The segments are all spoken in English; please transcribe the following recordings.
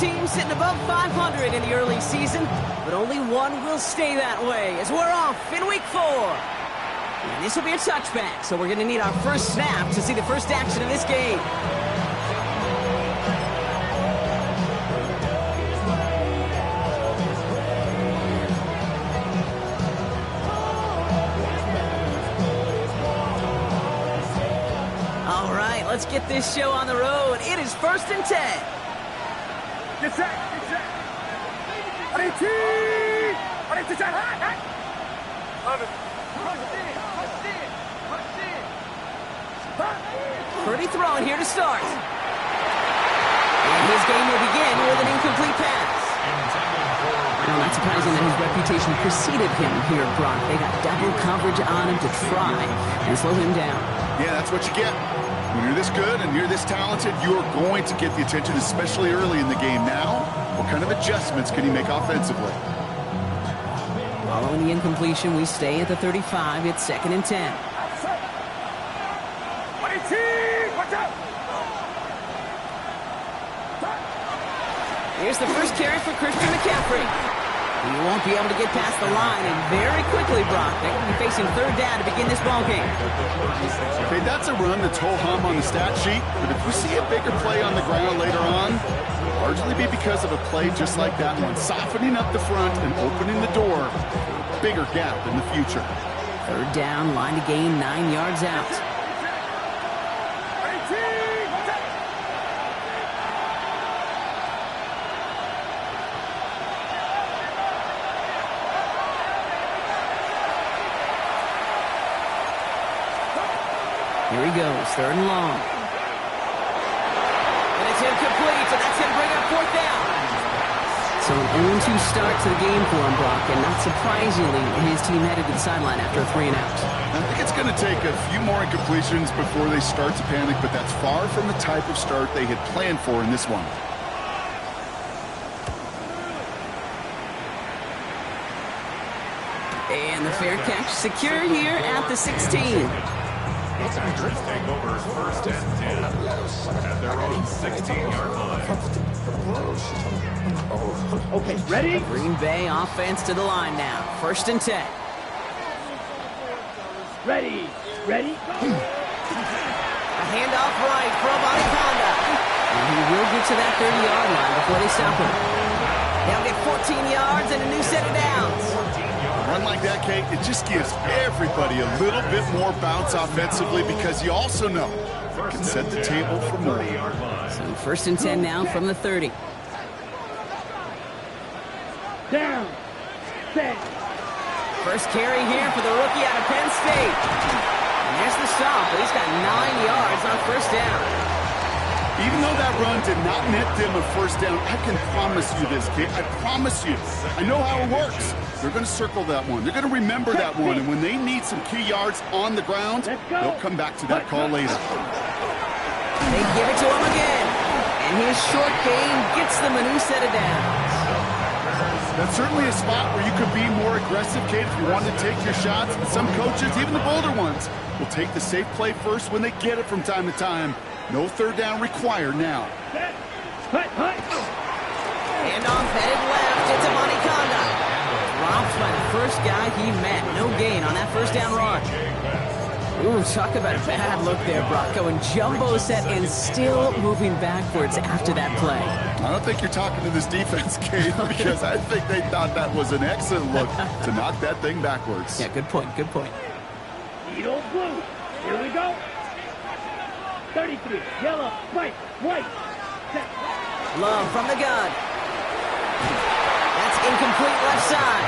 teams sitting above 500 in the early season, but only one will stay that way as we're off in week 4. And this will be a touchback, so we're going to need our first snap to see the first action of this game. All right, let's get this show on the road. It is 1st and 10. Get set, get set. Pretty throwing here to start. And his game will begin with an incomplete pass. Well, not surprising that his reputation preceded him here, Brock. They got double coverage on him to try and slow him down. Yeah, that's what you get. When you're this good and you're this talented, you're going to get the attention, especially early in the game. Now, what kind of adjustments can he make offensively? Following the incompletion, we stay at the 35. It's 2nd and 10. Here's the first carry for Christian McCaffrey. He won't be able to get past the line, and very quickly, Brock, they're going to be facing 3rd down to begin this ballgame. Okay, that's a run that's ho-hum on the stat sheet, but if we see a bigger play on the ground later on, it'll largely be because of a play just like that one, softening up the front and opening the door for a bigger gap in the future. 3rd down, line to gain 9 yards out. Here he goes, 3rd and long. And it's incomplete, so that's going to bring up 4th down. So an 0-2 start to the game for him, Brock, and not surprisingly, his team headed to the sideline after a 3-and-out. I think it's going to take a few more incompletions before they start to panic, but that's far from the type of start they had planned for in this one. And the fair catch secure here at the 16. Packers take over 1st and 10 at their own 16-yard line. Okay, ready? Green Bay offense to the line now. 1st and 10. Ready, ready, go. A handoff right from Anaconda. And he will get to that 30-yard line before they stop him. They'll get 14 yards and a new set of downs. A run like that, Kate, it just gives everybody a little bit more bounce offensively because you also know it can set the table for more. So 1st and 10 now from the 30. Down, set. First carry here for the rookie out of Penn State. And there's the stop, but he's got 9 yards on 1st down. Even though that run did not net them a 1st down, I can promise you this, Kate. I promise you. I know how it works. They're going to circle that one. They're going to remember that one. And when they need some key yards on the ground, they'll come back to that call later. They give it to him again. And his short game gets them a new set of downs. That's certainly a spot where you could be more aggressive, Kate, if you want to take your shots. And some coaches, even the bolder ones, will take the safe play first when they get it from time to time. No 3rd down required now. Handoff headed left. It's Anaconda. Dropped by the first guy he met. No gain on that 1st down run. Ooh, talk about a bad look there, Brock. Going jumbo set and still moving backwards after that play. I don't think you're talking to this defense, Kate, because I think they thought that was an excellent look to knock that thing backwards. Yeah, good point, good point. Needle blue. Here we go. 33, yellow, white, set. Love from the gun. That's incomplete left side.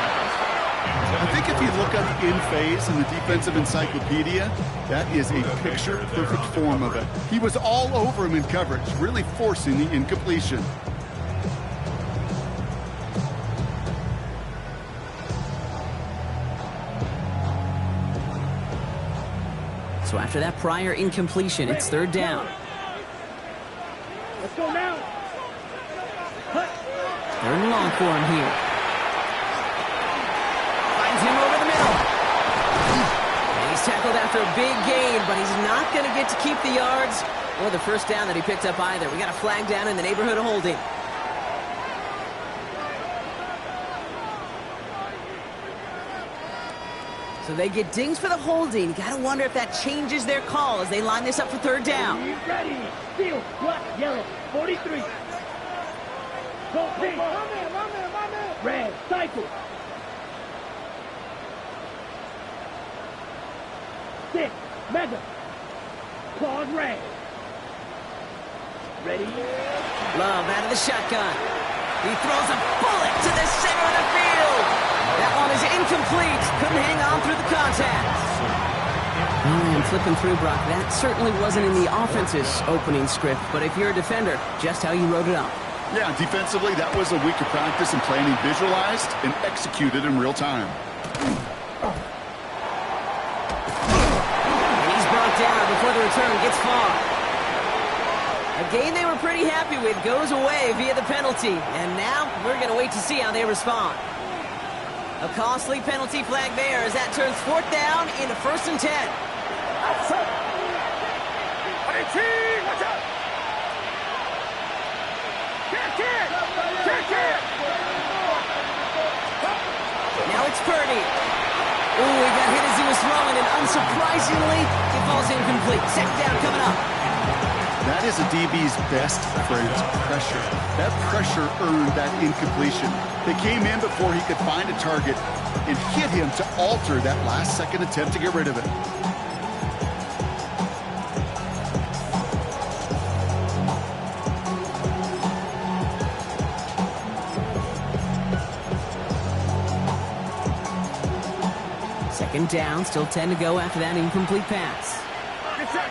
I think if you look up in phase in the defensive encyclopedia, that is a picture-perfect form of it. He was all over him in coverage, really forcing the incompletion. So after that prior incompletion, it's 3rd down. Let's go now. 3rd and long for him here. Finds him over the middle. And he's tackled after a big gain, but he's not going to get to keep the yards or the 1st down that he picked up either. We got a flag down in the neighborhood of holding. So they get dings for the holding. You gotta wonder if that changes their call as they line this up for third down. Ready. Field. Black. Yellow. 43. Go pink. My man. Red. Cycle. 6. Mega. Claws red. Ready? Love out of the shotgun. He throws a bullet to the center of the field. That one is incomplete. Couldn't hang on through the contact. I'm flipping through, Brock. That certainly wasn't in the offense's opening script, but if you're a defender, just how you wrote it up. Yeah, defensively, that was a week of practice and planning visualized and executed in real time. And he's brought down before the return gets far. A game they were pretty happy with goes away via the penalty. And now we're going to wait to see how they respond. A costly penalty flag there as that turns fourth down into 1st and 10. Now it's Purdy. Ooh, he got hit as he was throwing, and unsurprisingly, it falls incomplete. Second down coming up. That is a DB's best friend, pressure. That pressure earned that incompletion. They came in before he could find a target and hit him to alter that last-second attempt to get rid of it. Second down, still 10 to go after that incomplete pass. Good set.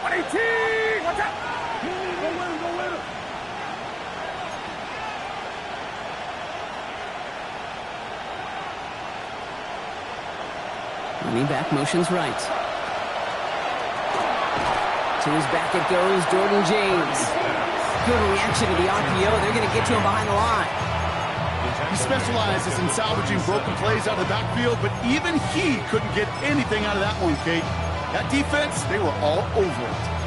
118. Watch out. Go with him. Running back motions right. To his back it goes, Jordan James. Good reaction to the RPO. They're going to get to him behind the line. He specializes in salvaging broken plays out of the backfield, but even he couldn't get anything out of that one, Kate. That defense, they were all over it.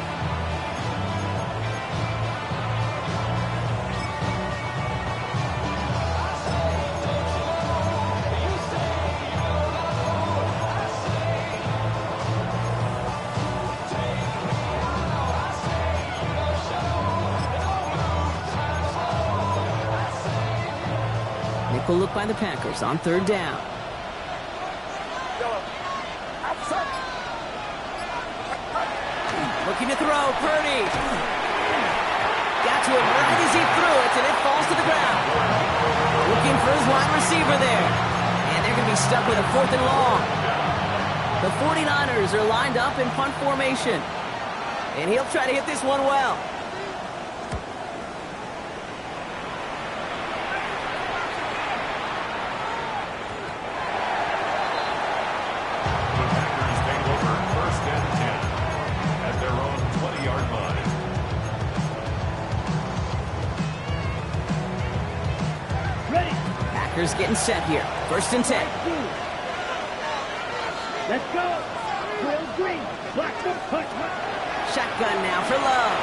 Nickel look by the Packers on third down. Looking to throw, Purdy. Got to him right as he threw it, and it falls to the ground. Looking for his wide receiver there. And they're going to be stuck with a 4th and long. The 49ers are lined up in punt formation. And he'll try to hit this one well. Packers getting set here. 1st and 10. Let's go. Will Green. Black the punch. Shotgun now for Love.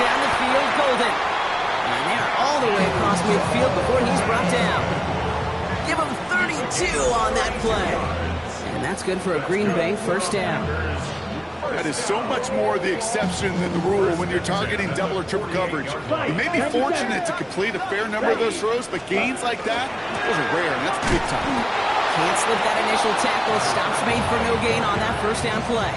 Down the field, Golden. And they're all the way across midfield before he's brought down. Give him 32 on that play. And that's good for a Green Bay 1st down. That is so much more the exception than the rule when you're targeting double or triple coverage. You may be fortunate to complete a fair number of those throws, but gains like that, those are rare, and that's big time. Can't slip that initial tackle. Stops made for no gain on that 1st down play.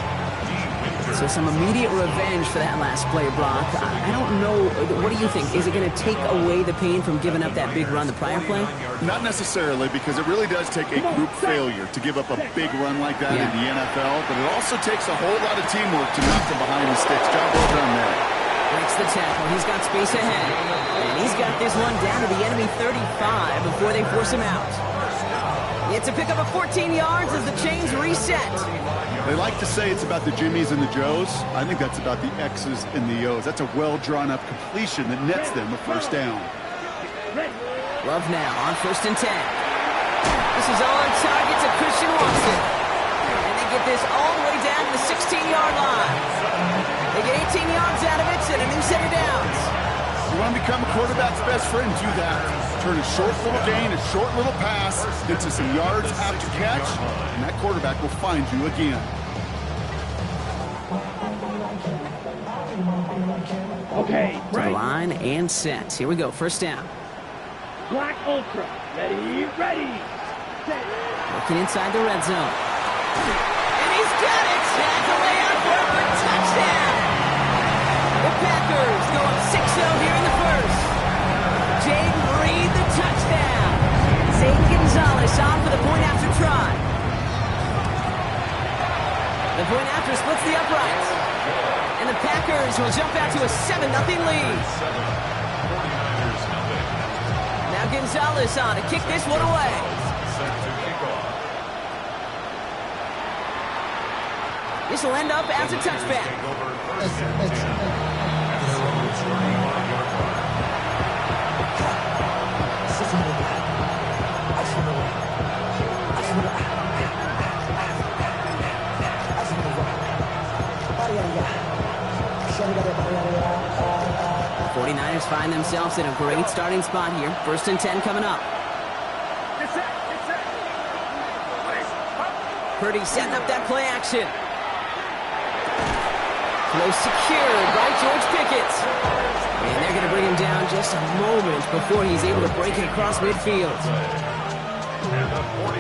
So some immediate revenge for that last play, Brock. I don't know. What do you think? Is it going to take away the pain from giving up that big run the prior play? Not necessarily, because it really does take a group failure to give up a big run like that in the NFL, but it also takes a whole lot of teamwork to knock them behind the sticks. Job well done there. Breaks the tackle. He's got space ahead. And he's got this one down to the enemy 35 before they force him out. It's a pickup of 14 yards as the chains reset. They like to say it's about the Jimmies and the Joes. I think that's about the X's and the O's. That's a well-drawn-up completion that nets them a 1st down. Love now on 1st and 10. This is all on target to Christian Watson. And they get this all the way down to the 16-yard line. They get 18 yards out of it and a new set of downs. You want to become a quarterback's best friend, do that. Turn a short little gain, a short little pass into some yards after catch, and that quarterback will find you again. Okay, To the right. line and set. Here we go, first down. Black Ultra. Ready, ready. Set. Looking inside the red zone. And he's got it! Tackle way out for a touchdown! The Packers go up 6-0 here in the first. Jaden Reed, the touchdown. Zane Gonzalez on for the point after try. The point after splits the uprights. And the Packers will jump out to a 7-0 lead. 49ers nothing. Now Gonzalez on to kick this one away. Set to kick off. This will end up as a touchback. Take over first and 10 at their own 31-yard line. The 49ers find themselves in a great starting spot here. First and 10 coming up. Purdy setting up that play action. Close secured by George Pickett. And they're going to bring him down just a moment before he's able to break it across midfield.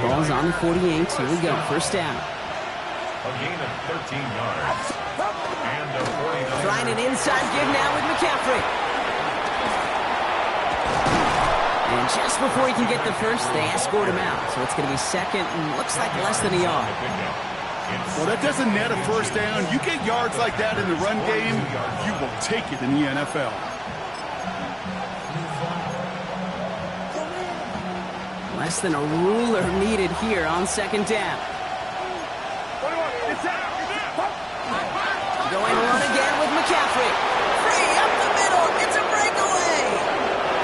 Ball's on the 48. Here we go. First down. A gain of 13 yards. And a 49. Trying an inside give now with McCaffrey. And just before he can get the first, they escort him out. So it's going to be second and looks like less than a yard. Well, that doesn't net a first down. You get yards like that in the run game, you will take it in the NFL. Less than a ruler needed here on second down. Going to run again with McCaffrey. Free up the middle. It's a breakaway.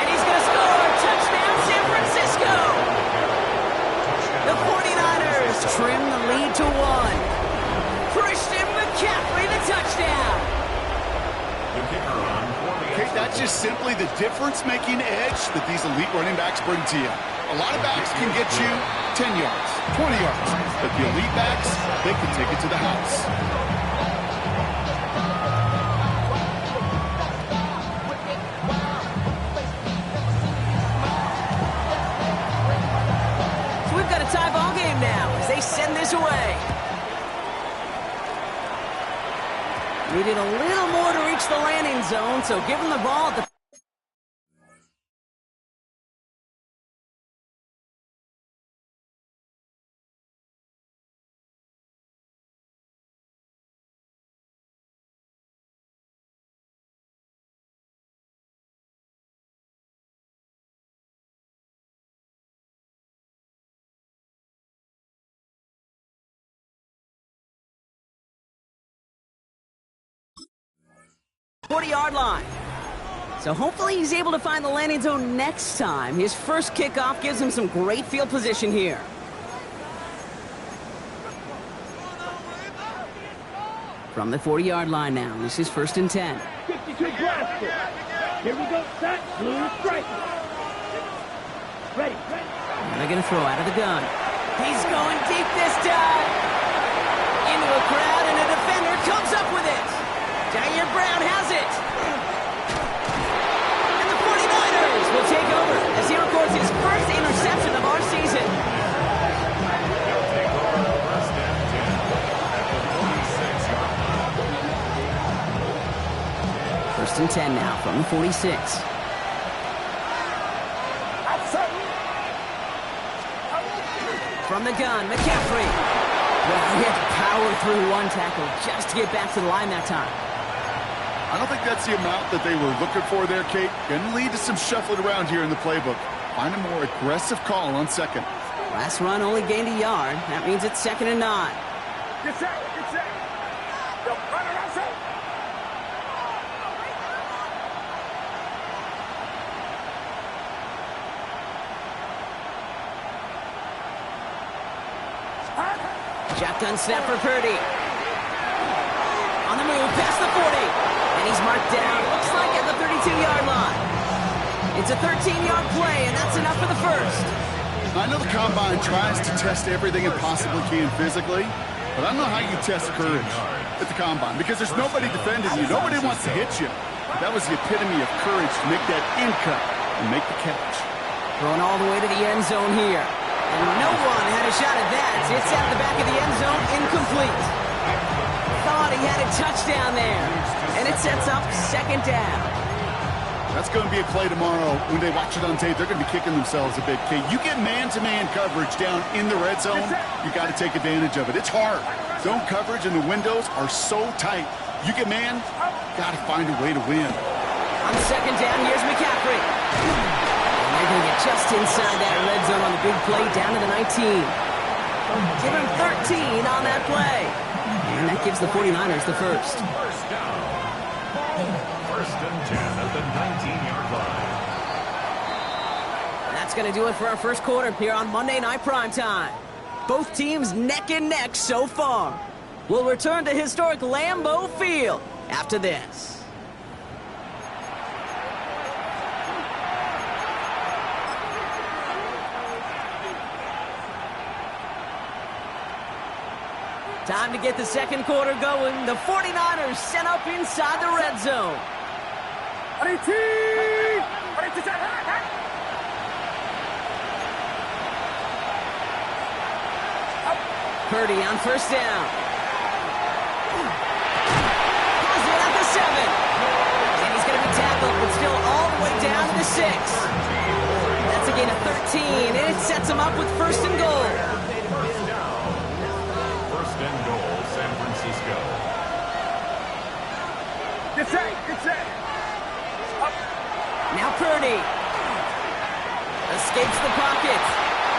And he's going to score. Touchdown, San Francisco. The 49ers trim the lead to 1. Christian McCaffrey, the touchdown. The kicker on for the Okay, that's just simply the difference-making edge that these elite running backs bring to you. A lot of backs can get you 10 yards, 20 yards, but the elite backs, they can take it to the house. So we've got a tie ball game now as they send this away. Needed a little more to reach the landing zone, so give them the ball at the yard line. So hopefully he's able to find the landing zone next time. His first kickoff gives him some great field position here. From the 40-yard line now, this is first and 10. 52 blaster. Here we go, set, blue strike. Ready. And they're going to throw out of the gun. He's going deep this time. Into a crowd, and a defender comes up with it. Jair Brown has it. And the 49ers will take over as he records his first interception of our season. They'll take over first and 10 at the 46-yard line. First and 10 now from the 46. From the gun, McCaffrey. Well, he had to power through one tackle just to get back to the line that time. I don't think that's the amount that they were looking for there, Kate. Going to lead to some shuffling around here in the playbook. Find a more aggressive call on second. Last run only gained a yard. That means it's second and 9. Get set. Go, run around, set. Shotgun snap for Purdy. On the move, past the 40. And he's marked down, looks like at the 32-yard line. It's a 13-yard play, and that's enough for the first. I know the Combine tries to test everything it possibly can physically, but I don't know how you test courage at the Combine because there's nobody defending you. Nobody wants to hit you. But that was the epitome of courage to make that in cut and make the catch. Throwing all the way to the end zone here. And no one had a shot at that. It's out of the back of the end zone, incomplete. Thought he had a touchdown there. And it sets up second down. That's going to be a play tomorrow. When they watch it on tape, they're going to be kicking themselves a bit. Okay, you get man-to-man coverage down in the red zone, you got to take advantage of it. It's hard. Zone coverage and the windows are so tight. You get man, got to find a way to win. On second down, here's McCaffrey. And they're going to get just inside that red zone on the big play down to the 19. Give him 13 on that play. And that gives the 49ers the first. First down. First and 10 at the 19-yard line. That's going to do it for our first quarter here on Monday Night Primetime. Both teams neck and neck so far. We'll return to historic Lambeau Field after this. Time to get the second quarter going. The 49ers set up inside the red zone. Purdy on first down. Pulls it at the 7. And he's going to be tackled, but still all the way down to the 6. That's a gain of 13, and it sets him up with first and goal. First and goal, San Francisco. Get set, get set. Now Purdy escapes the pocket.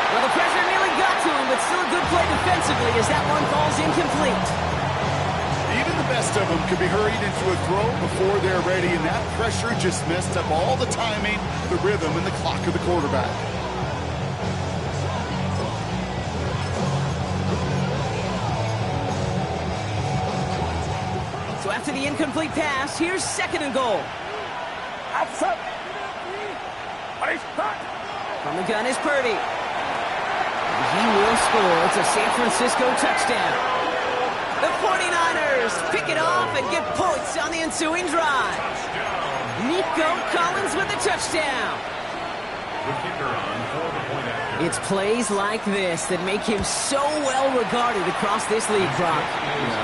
Well, the pressure nearly got to him, but still a good play defensively as that one falls incomplete. Even the best of them could be hurried into a throw before they're ready, and that pressure just messed up all the timing, the rhythm, and the clock of the quarterback. So after the incomplete pass, here's second and goal. From the gun is Purdy. He will score. It's a San Francisco touchdown. The 49ers pick it off and get points on the ensuing drive. Nico Collins with the touchdown. The kicker on for the point after. It's plays like this that make him so well regarded across this league, Brock.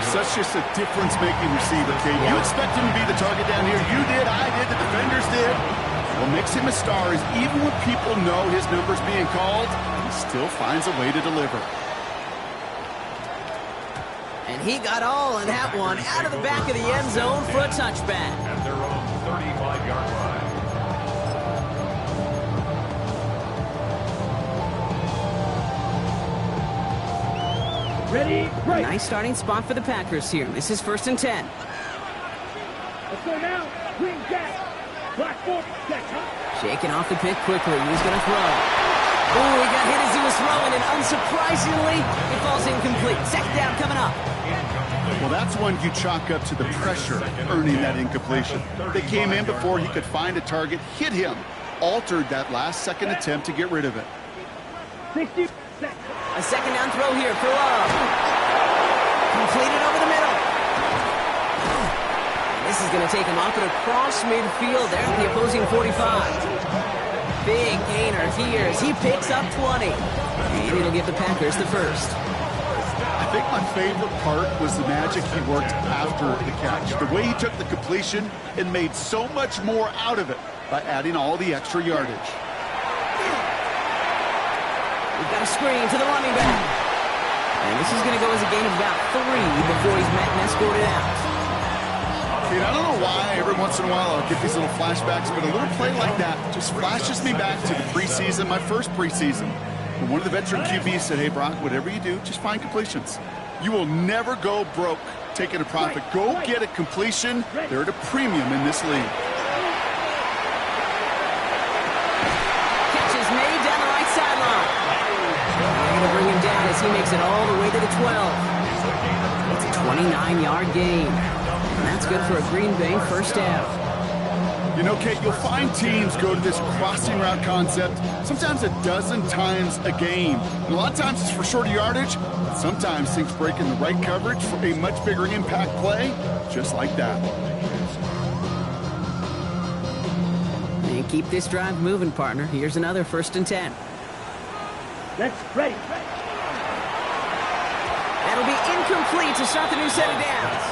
Such just a difference-making receiver, Kate. You expect him to be the target down here. You did, I did, the defenders did. What makes him a star is even when people know his number's being called, he still finds a way to deliver. And he got all of that one out of the back of the end zone for a touchback. At their own 35-yard line. Ready, break. Nice starting spot for the Packers here. This is first and 10. Let's go now. Green jack. Black fork. Jack, huh? Shaking off the pick quickly. He's going to throw. Oh, he got hit as he was throwing, and unsurprisingly, it falls incomplete. Second down coming up. Well, that's one you chalk up to the pressure earning that incompletion. They came in before he could find a target, hit him, altered that last-second attempt to get rid of it. 60 seconds. A second down throw here for Love. Completed over the middle. This is going to take him off and across midfield there at the opposing 45. Big gainer here as he picks up 20. And it'll give the Packers the first. I think my favorite part was the magic he worked after the catch. The way he took the completion and made so much more out of it by adding all the extra yardage. We've got a screen to the running back. And this is going to go as a gain of about 3 before he's met and escorted out. I don't know why every once in a while I'll get these little flashbacks, but a little play like that just flashes me back to the preseason, my first preseason. And one of the veteran QBs said, hey, Brock, whatever you do, just find completions. You will never go broke taking a profit. Go get a completion. They're at a premium in this league. Catch is made down the right sideline. They're going to bring him down as he makes it all the way to the 12. It's a 29-yard gain. And that's good for a Green Bay first down. You know, Kate, you'll find teams go to this crossing route concept sometimes a dozen times a game. And a lot of times it's for shorter yardage, but sometimes things break in the right coverage for a much bigger impact play, just like that. And keep this drive moving, partner. Here's another 1st and 10. Let's ready. That'll be incomplete to start the new set of downs.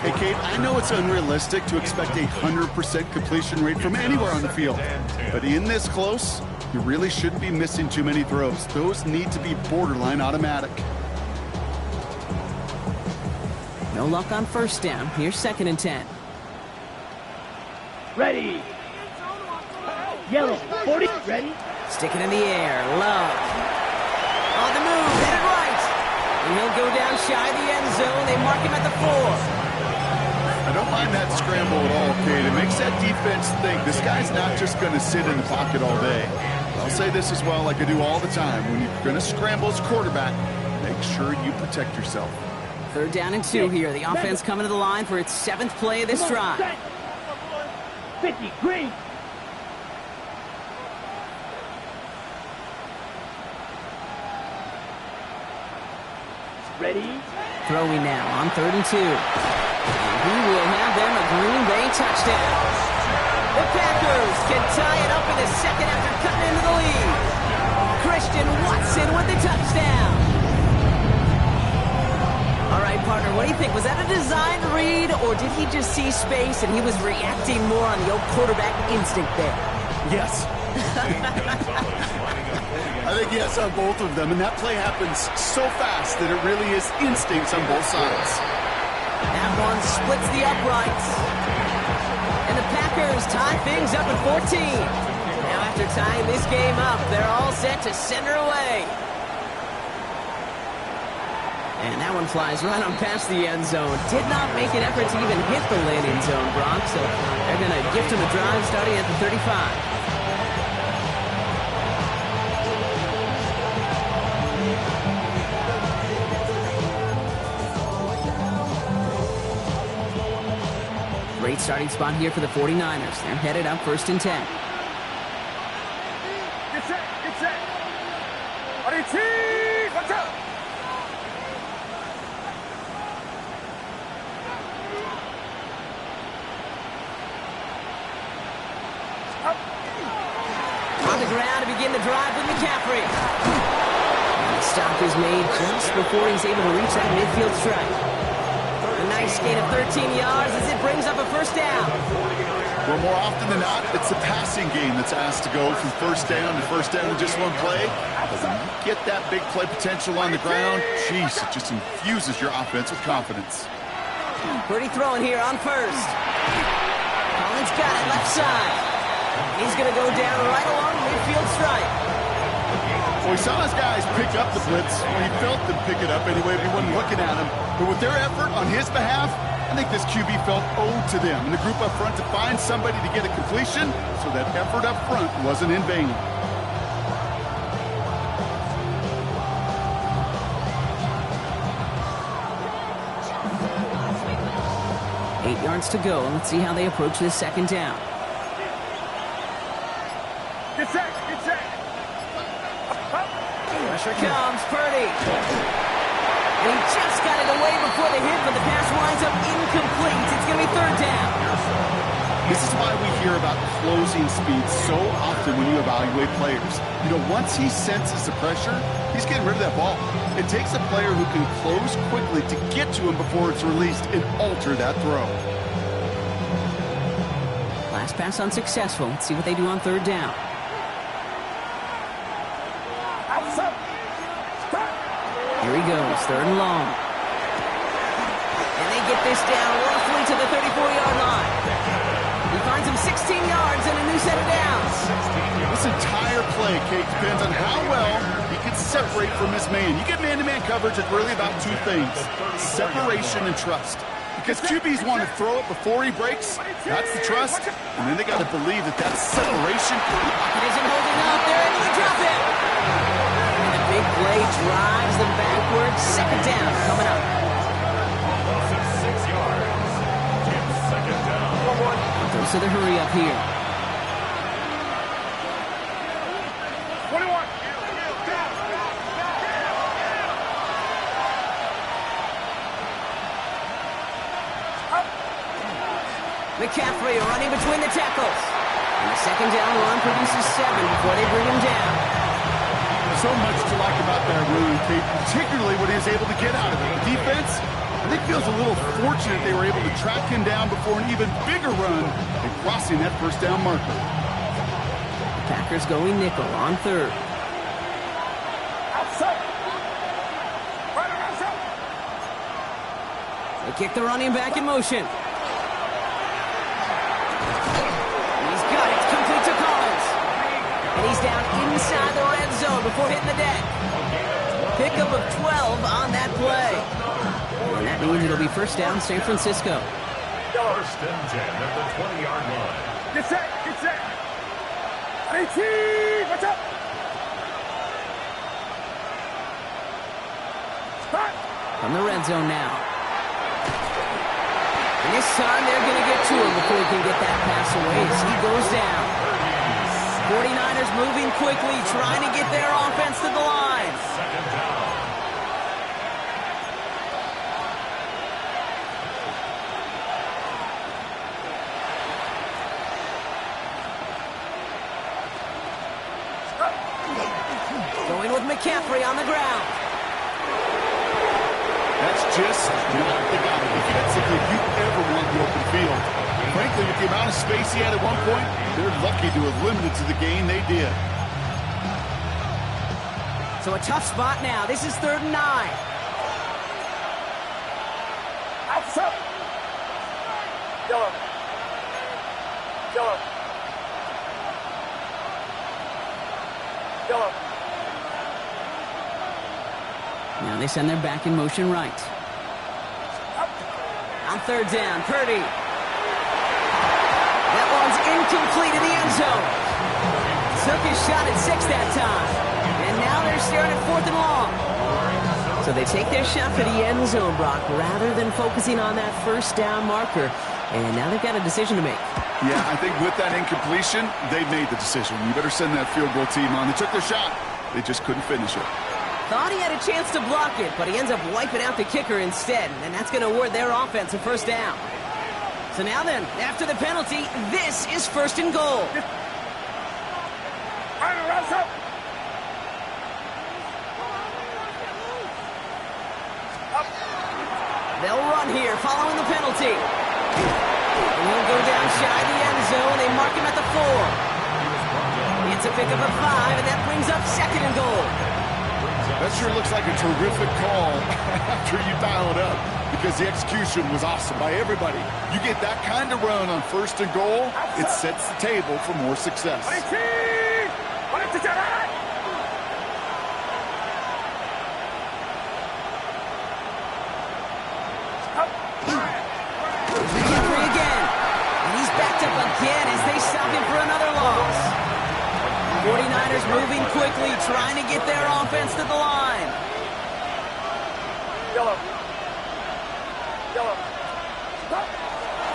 Hey, Kate, I know it's unrealistic to expect a 100% completion rate from anywhere on the field. But in this close, you really shouldn't be missing too many throws. Those need to be borderline automatic. No luck on 1st down. Here's 2nd and 10. Ready. Yellow, 40, ready. Stick it in the air. Love. On the move. Headed right. And he'll go down shy of the end zone. They mark him at the 4. I don't mind that scramble at all, Kate. It makes that defense think this guy's not just going to sit in the pocket all day. I'll say this as well, like I do all the time. When you're going to scramble as quarterback, make sure you protect yourself. 3rd down and 2 here. The offense coming to the line for its 7th play of this drive. 50, green. Ready. Throwing now on 3rd and 2. And he will have them a Green Bay touchdown. The Packers can tie it up in the 2nd after cutting into the lead. Christian Watson with the touchdown. All right, partner, what do you think? Was that a design read, or did he just see space and he was reacting more on the old quarterback instinct there? Yes. I think yes on both of them, and that play happens so fast that it really is instincts on both sides. That one splits the uprights. And the Packers tie things up at 14. Now after tying this game up, they're all set to send her away. And that one flies right on past the end zone. Did not make an effort to even hit the landing zone, Brock. So they're going to gift him a drive starting at the 35. Great starting spot here for the 49ers. They're headed up 1st and 10. Get set, get set. Ready, team, watch out. On the ground to begin the drive with McCaffrey. The stop is made just before he's able to reach that midfield strike. A nice gain of 13 yards as it brings up a 1st down. Well, more often than not, it's the passing game that's asked to go from 1st down to 1st down in just one play. But when you get that big play potential on the ground, geez, it just infuses your offense with confidence. Pretty throwing here on 1st. Collins got it left side. He's going to go down right along the midfield stripe. Well, we saw his guys pick up the blitz. Well, he felt them pick it up anyway, but he wasn't looking at him. But with their effort on his behalf, I think this QB felt owed to them and the group up front to find somebody to get a completion, so that effort up front wasn't in vain. Eight yards to go. Let's see how they approach this 2nd down. Get set, get set. Pressure comes, Purdy. And he just got it away before the hit, but the pass winds up incomplete. It's going to be 3rd down. This is why we hear about closing speed so often when you evaluate players. You know, once he senses the pressure, he's getting rid of that ball. It takes a player who can close quickly to get to him before it's released and alter that throw. Last pass unsuccessful. Let's see what they do on 3rd down. Here he goes, 3rd and long. And they get this down roughly to the 34-yard line. He finds him 16 yards and a new set of downs. This entire play, Kate, depends on how well he can separate from his man. You get man-to-man coverage, it's really about 2 things: separation and trust. Because QBs want to throw it before he breaks. That's the trust. And then they got to believe that that separation. It isn't holding up. They're able to drop it. And the big play drives them backwards. 2nd down coming up. 6 yards. 2nd down. On 3rd Most of the hurry up here. 21. McCaffrey running between the tackles. And the second down run produces 7 before they bring him down. So much to like about that run, Kate, particularly what he was able to get out of it. The defense, I think, feels a little fortunate they were able to track him down before an even bigger run and crossing that first down marker. Packers going nickel on third. Outside. Right around outside. They kick the running back in motion. He's got it. It's complete to Collins. And he's down inside the red zone before hitting the deck. Pickup of 12 on that play. And that means it'll be first down San Francisco. First and 10 at the 20-yard line. Get set. Get set. 18. What's up? Stop. From the red zone now. And this time they're going to get to him before he can get that pass away as he goes down. 49ers moving quickly, trying to get their offense to the line. Second down. Going with McCaffrey on the ground. That's just not the guy defensively you ever want in the open field. Frankly, with the amount of space he had at one point, they're lucky to have limited to the gain they did. So a tough spot now. This is 3rd and 9. Outside. Kill him. Kill him. Kill him. Now they send their back in motion right. On 3rd down, Purdy. That one's incomplete in the end zone. Took his shot at 6 that time. And now they're staring at 4th and long. So they take their shot for the end zone, Brock, rather than focusing on that first down marker. And now they've got a decision to make. Yeah, I think with that incompletion, they made the decision. You better send that field goal team on. They took their shot. They just couldn't finish it. Thought he had a chance to block it, but he ends up wiping out the kicker instead, and that's going to award their offense a first down. So now then, after the penalty, this is 1st and goal. Right around outside. They'll run here following the penalty. And he'll go down shy of the end zone. They mark him at the 4. It's a pickup of 5, and that brings up 2nd and goal. That sure looks like a terrific call after you dial it up, because the execution was awesome by everybody. You get that kind of run on 1st and goal, it sets the table for more success. 18. McCaffrey again. And he's backed up again as they stop him for another loss. 49ers moving quickly, trying to get their offense to the line. Yellow. Yellow.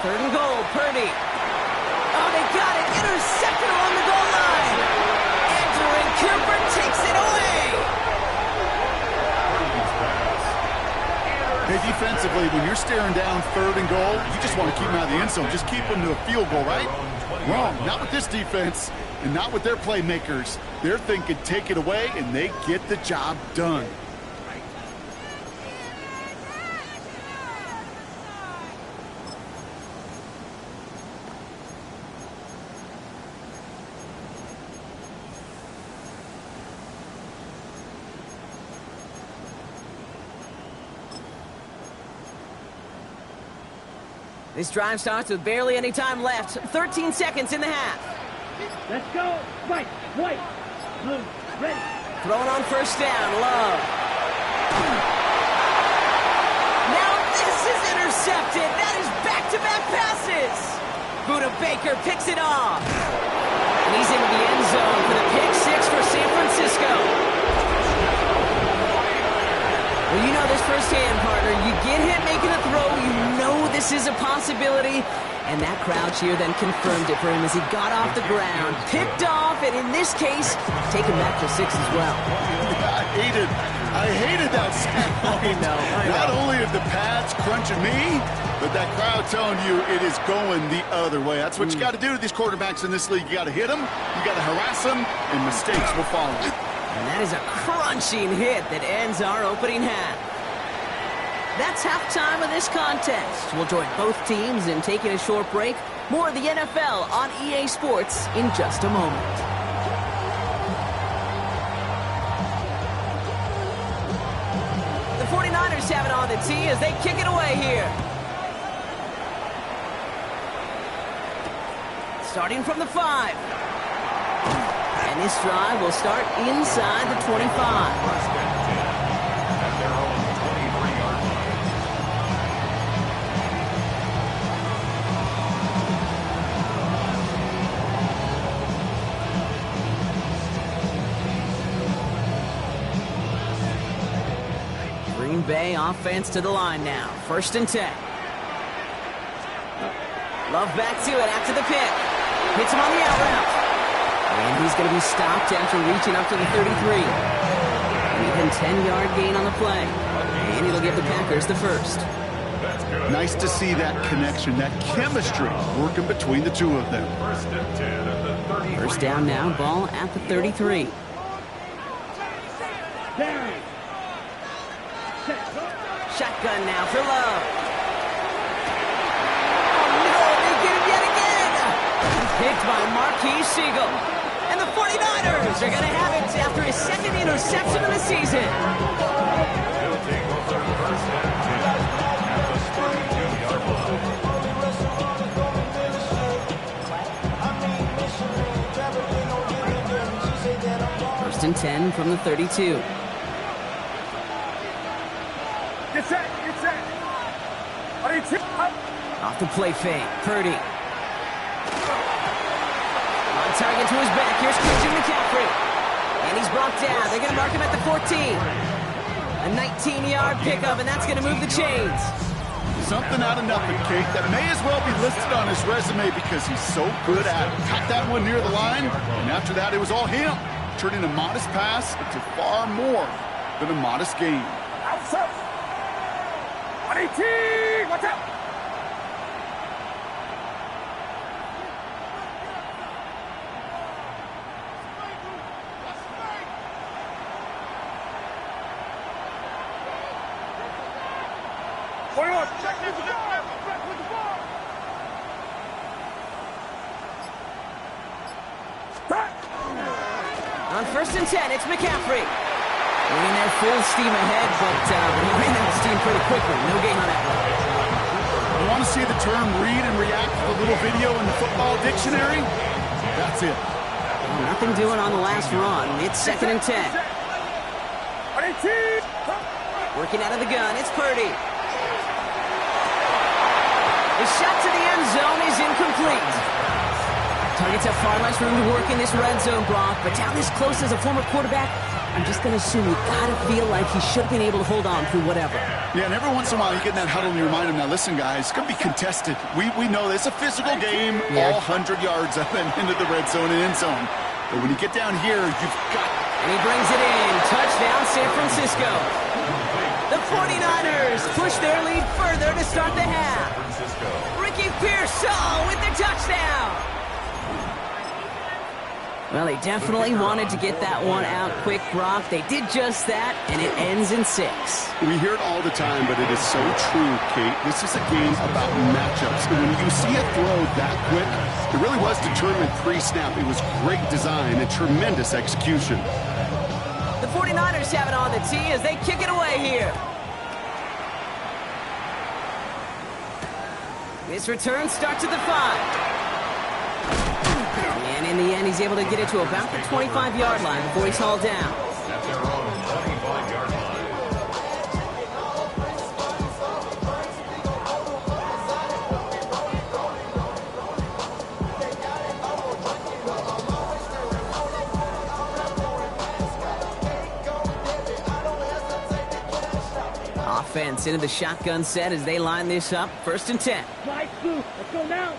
3rd and goal, Purdy. Oh, they got it. Intercepted along the goal line. Andrew Cooper takes it away. Hey, defensively, when you're staring down 3rd and goal, you just want to keep them out of the end zone. Just keep them to a field goal, right? Wrong. Not with this defense and not with their playmakers. They're thinking take it away, and they get the job done. This drive starts with barely any time left. 13 seconds in the half. Let's go. White, white, blue, ready. Throwing on 1st down, Love. Now this is intercepted. That is back-to-back passes. Buda Baker picks it off. And he's into the end zone for the pick 6 for San Francisco. Well, you know this firsthand, partner. You get hit making a throw, you know this is a possibility. possibility. And that crowd cheer then confirmed it for him as he got off the ground, picked off, and in this case, taken back for 6 as well. I hated that sound. I know. Not only are the pads crunching me, but that crowd telling you it is going the other way. That's what you got to do to these quarterbacks in this league. You got to hit them, you got to harass them, and mistakes will follow. And that is a crunching hit that ends our opening half. That's halftime of this contest. We'll join both teams in taking a short break. More of the NFL on EA Sports in just a moment. The 49ers have it on the tee as they kick it away here. Starting from the 5. And this drive will start inside the 25. Green Bay offense to the line now. 1st and 10. Love back to it after the pick. Hits him on the out route. And he's going to be stopped after reaching up to the 33. An even 10-yard gain on the play. And it'll give the Packers the first. Nice to see that connection, that chemistry working between the two of them. 1st and 10 at the 33. First down now, ball at the 33. Shotgun now for Love. Oh no, they get him yet again! Picked by Marquise Siegel. And the 49ers are going to have it after his 2nd interception of the season. They'll take over 1st and 10 at the 32-yard line. 1st and 10 from the 32. Off the play fake, Purdy. On target to his back, here's Christian McCaffrey. And he's brought down, they're going to mark him at the 14. A 19-yard pickup, and that's going to move the chains. Something out of nothing, Kate, that may as well be listed on his resume because he's so good at it. Caught that one near the line, and after that, it was all him. Turning a modest pass into far more than a modest gain. Outside. 118. Watch out. On 1st and 10, it's McCaffrey. Running there full steam ahead, but he ran out of steam pretty quickly. No gain on that one. You want to see the term read and react to the little video in the football dictionary? That's it. Well, nothing doing on the last run. It's 2nd and 10. Working out of the gun, it's Purdy. The shot to the end zone is incomplete. Targets have far less room to work in this red zone, Brock, but down this close as a former quarterback, I'm just going to assume you got to feel like he should have been able to hold on through whatever. Yeah, and every once in a while you get in that huddle and you remind him, now listen, guys, it's going to be contested. We know it's a physical game, all 100 yards up and into the red zone and end zone. But when you get down here, you've got... And he brings it in. Touchdown, San Francisco. The 49ers push their lead further to start the half. Ricky Pearsall with the touchdown. Well, they definitely wanted to get that one out quick, Brock. They did just that, and it ends in 6. We hear it all the time, but it is so true, Kate. This is a game about matchups. And when you see a throw that quick, it really was determined pre-snap. It was great design and tremendous execution. The 49ers have it on the tee as they kick it away here. This return starts at the 5. And in the end, he's able to get it to about the 25-yard line before he's hauled down. At their own 25-yard line. offense into the shotgun set as they line this up. 1st and 10. Slide through. Let's go now.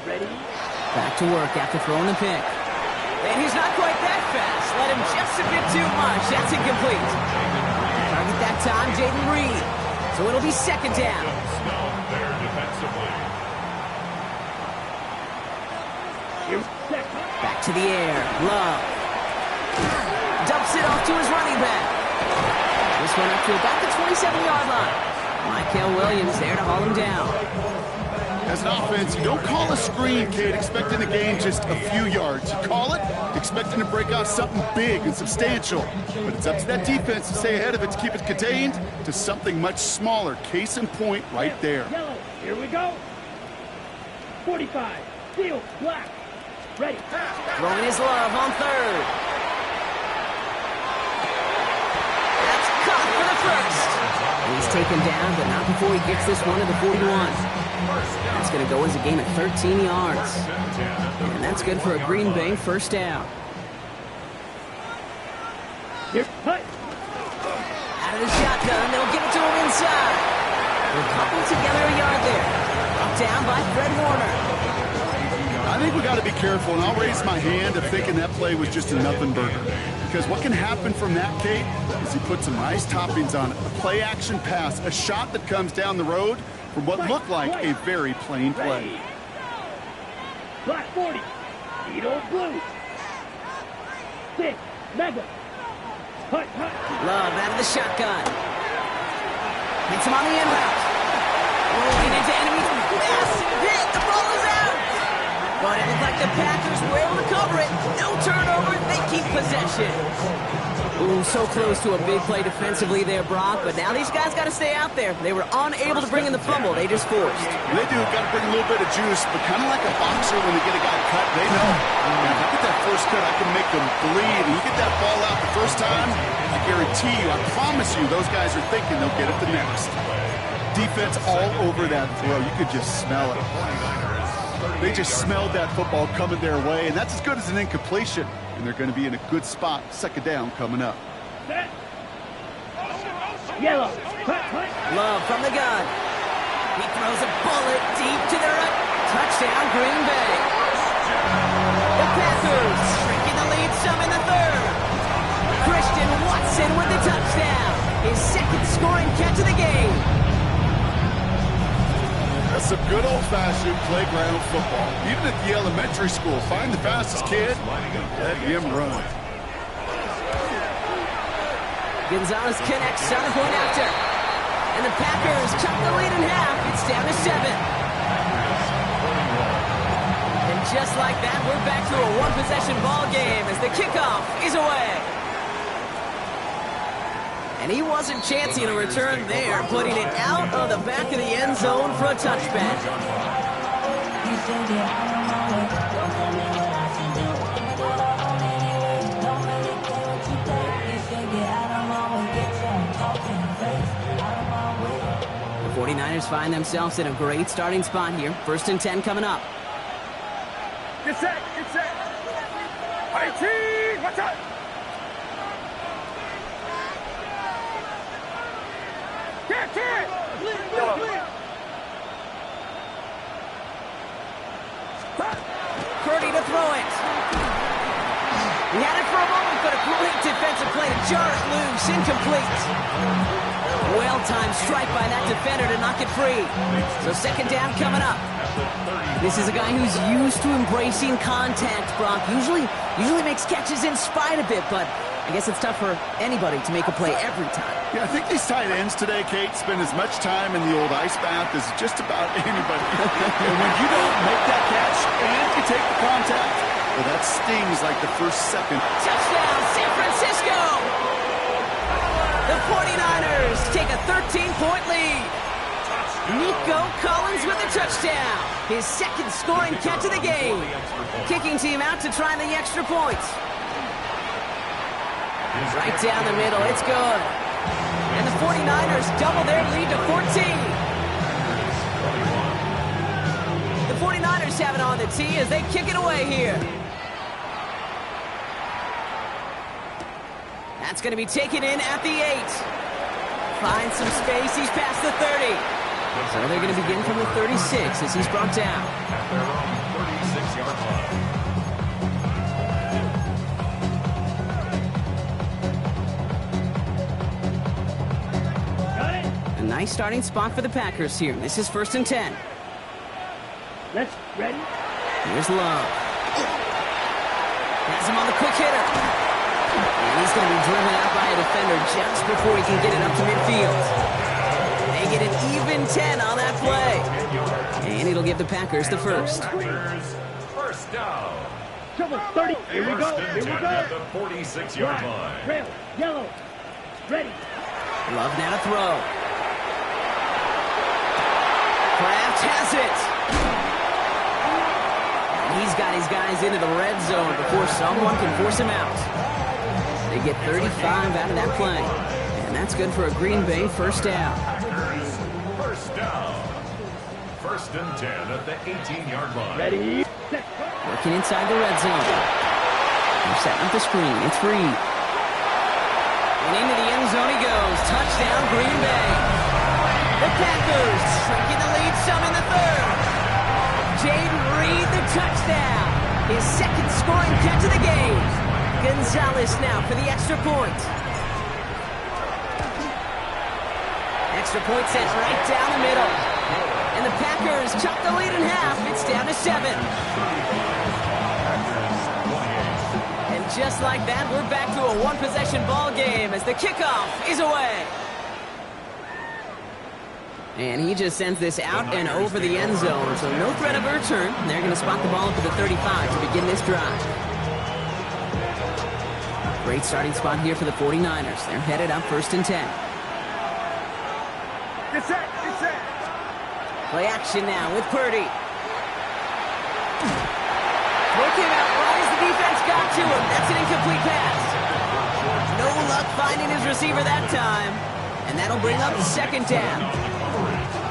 Ready? Back to work after throwing the pick. And he's not quite that fast. Let him just a bit too much. That's incomplete. Target that time, Jaden Reed. So it'll be 2nd down. Snell there defensively. Back to the air. Love. Dumps it off to his running back. This one up to about the 27-yard line. Michael Williams there to haul him down. As an offense, you don't call a screen, kid, expecting to gain just a few yards. You call it expecting to break out something big and substantial. But it's up to that defense to stay ahead of it, to keep it contained to something much smaller. Case in point right there. Yellow. Here we go. 45. Steel. Black. Ready. Throwing his Love on 3rd. That's caught for the 1st. He's taken down, but not before he gets this one to the 41. That's going to go as a gain of 13 yards. And that's good for a Green Bay 1st down. Here. Hut. Out of the shotgun, they'll give it to him inside. They'll couple together a yard there. Up down by Fred Warner. I think we got to be careful, and I'll raise my hand of thinking that play was just a nothing burger. Because what can happen from that, Kate, is he puts some nice toppings on it. A play-action pass, a shot that comes down the road from what looked like a very plain play. Black 40. Edo blue. 6. Mega. Hut, hut. Love out of the shotgun. Hits him on the end route. Rolling into enemy. Massive hit. The ball is out. But it looked like the Packers were able to cover it. No turnover. They keep possession. Ooh, so close to a big play defensively there, Brock. But now these guys got to stay out there. They were unable to bring in the fumble. They just forced. They do. Got to bring a little bit of juice. But kind of like a boxer when they get a guy cut, they know. Man, if I get that first cut, I can make them bleed. And you get that ball out the first time, I guarantee you, I promise you, those guys are thinking they'll get it the next. Defense all over that throw. You could just smell it. They just smelled that football coming their way, and that's as good as an incompletion. And they're going to be in a good spot. 2nd down coming up. Set. Yellow. Hut, hut. Love from the gun. He throws a bullet deep to the right. Touchdown, Green Bay. The Packers shrinking the lead some in the 3rd. Christian Watson with the touchdown. His 2nd scoring catch of the game. That's some good old-fashioned playground football. Even at the elementary school, find the fastest kid, let him run. Gonzalez connects on the point after. And the Packers cut the lead in half. It's down to 7. And just like that, we're back to a one-possession ball game as the kickoff is away. And he wasn't chancing a return there, putting it out of the back of the end zone for a touchback. The 49ers find themselves in a great starting spot here. 1st and 10 coming up. Get set. Get set. IT. Watch out. Purdy to throw it. He had it for a moment, but a great defensive play to jar it loose. Incomplete. Well-timed strike by that defender to knock it free. So 2nd down coming up. This is a guy who's used to embracing contact, Brock. Usually makes catches in spite of it, but I guess it's tough for anybody to make a play every time. Yeah, I think these tight ends today, Kate, spend as much time in the old ice bath as just about anybody. And when you don't make that catch and you take the contact, well, that stings like the first second. Touchdown, San Francisco! The 49ers take a 13-point lead. Nico Collins with a touchdown. His 2nd scoring catch of the game. Kicking team out to try the extra points. Right down the middle, it's good. And the 49ers double their lead to 14. The 49ers have it on the tee as they kick it away here. That's going to be taken in at the 8. Finds some space. He's past the 30. So they're going to begin from the 36 as he's brought down. At their own 36-yard line. Got it. A nice starting spot for the Packers here. This is 1st and 10. Let's ready. Here's Love. Has him on the quick hitter. And he's going to be driven out by a defender just before he can get it up to midfield. They get an even 10 on that play. And it'll give the Packers the first. Packers, first down. Trouble 30. Here we go. Here we go. At the 46-yard line. Trail. Yellow. Ready. Love now to throw. Kraft has it. He's got his guys into the red zone before someone can force him out. They get 35 out of that play. And that's good for a Green Bay first down. First down. 1st and 10 at the 18-yard line. Ready. Set. Working inside the red zone. They're setting up the screen. It's Reed. And into the end zone he goes. Touchdown, Green Bay. The Packers shrinking the lead some in the third. Jaden Reed, the touchdown. His second scoring catch of the game. Gonzalez now for the extra point. Extra point sent right down the middle. And the Packers chop the lead in half. It's down to 7. And just like that, we're back to a one-possession ball game as the kickoff is away. And he just sends this out and over the end zone, so no threat of a return. They're going to spot the ball up at the 35 to begin this drive. Great starting spot here for the 49ers. They're headed up 1st and 10. Get set. Get set. Play action now with Purdy. Throw came out right as the defense got to him. That's an incomplete pass. No luck finding his receiver that time. And that'll bring up 2nd down.